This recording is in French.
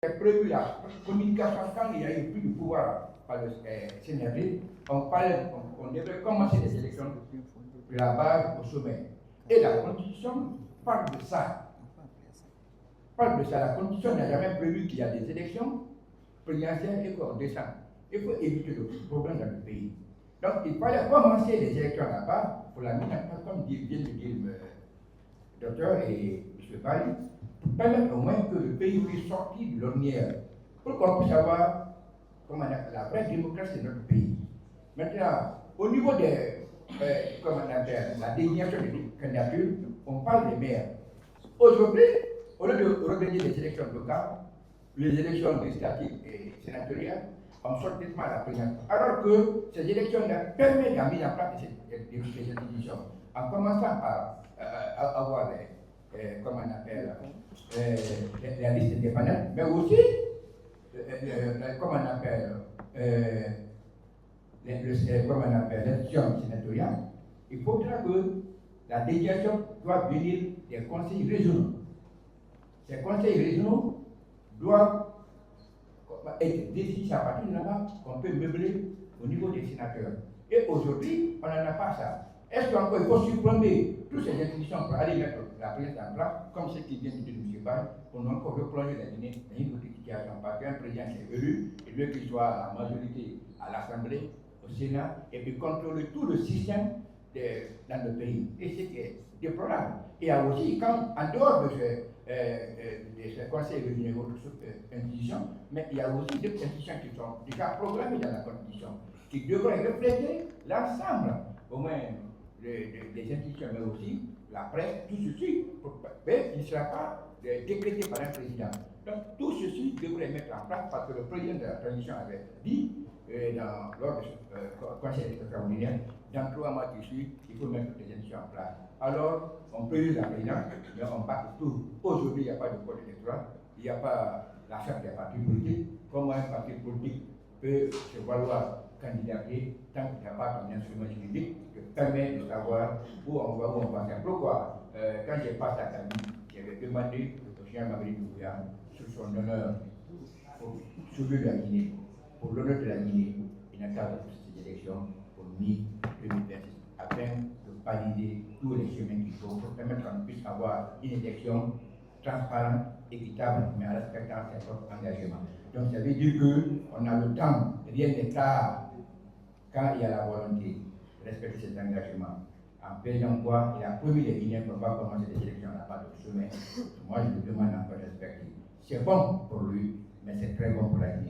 est prévu la communication quand il y a eu plus de pouvoir par le CNRD, on devrait commencer les élections de la base au sommet. Et la Constitution parle de ça. La Constitution n'a jamais prévu qu'il y a des élections présidentielles et qu'on descend. Il faut éviter le problème dans le pays. Donc il fallait commencer les élections là-bas pour la mise en place, comme vient de dire le docteur et M. Bali, pour permettre au moins que le pays puisse sortir de l'ornière, pour qu'on puisse avoir la vraie démocratie de notre pays. Maintenant, au niveau des, la désignation des candidatures, on parle des maires. Aujourd'hui, au lieu de organiser les élections locales, les élections législatives et sénatoriales, on sort directement à la présidence. Alors que ces élections-là permettent la mise en place des institutions, en commençant par avoir la liste des panels, mais aussi, l'élection sénatoriale. Il faudra que la désignation doit venir des conseils régionaux. Ces conseils régionaux doivent être décidés à partir de là-bas qu'on peut meubler au niveau des sénateurs. Et aujourd'hui, on n'en a pas ça. Est-ce qu'encore il faut supprimer toutes ces institutions pour aller mettre la présidence en place, comme ce qui vient de dire M. Baye, pour nous encore replonger la Guinée dans une autre situation? Parce qu'un président qui est élu, il veut qu'il soit à la majorité à l'Assemblée, au Sénat, et puis contrôler tout le système dans le pays. Et c'est qui est déplorable. Et il y a aussi, quand, en dehors de ces conseils régionaux d'autres institutions, mais il y a aussi des institutions qui sont déjà programmées dans la Constitution, qui devraient refléter l'ensemble, au moins des institutions, mais aussi la presse, tout ceci, mais il ne sera pas décrété par un président. Donc tout ceci devrait mettre en place parce que le président de la transition avait dit lors du conseil extraordinaire, dans 3 mois qui suivent, il faut mettre toutes les institutions en place. Alors, on peut la présidence, mais on bat tout. Aujourd'hui, il n'y a pas de code électoral, il n'y a pas la charte des partis politiques. Comment un parti politique peut se valoir candidater tant qu'il n'y a pas un instrument juridique qui permet de savoir où on va faire. Pourquoi quand j'ai passé à Camille, j'avais demandé au général Mabri Doumbouya, sur son honneur, pour sauver la Guinée, pour l'honneur de la Guinée, il n'a qu'à repousser ces élections pour mi-2026, afin de valider tous les chemins qu'il faut pour permettre qu'on puisse avoir une élection transparente, équitable, mais en respectant ses propres engagements. Donc ça veut dire qu'on a le temps, rien n'est tard, quand il y a la volonté de respecter ses engagements. En faisant quoi, il a promis les Guinéens qu'on va commencer les élections à la part de chemin. Moi, je lui demande encore de respecter. C'est bon pour lui, mais c'est très bon pour la Guinée.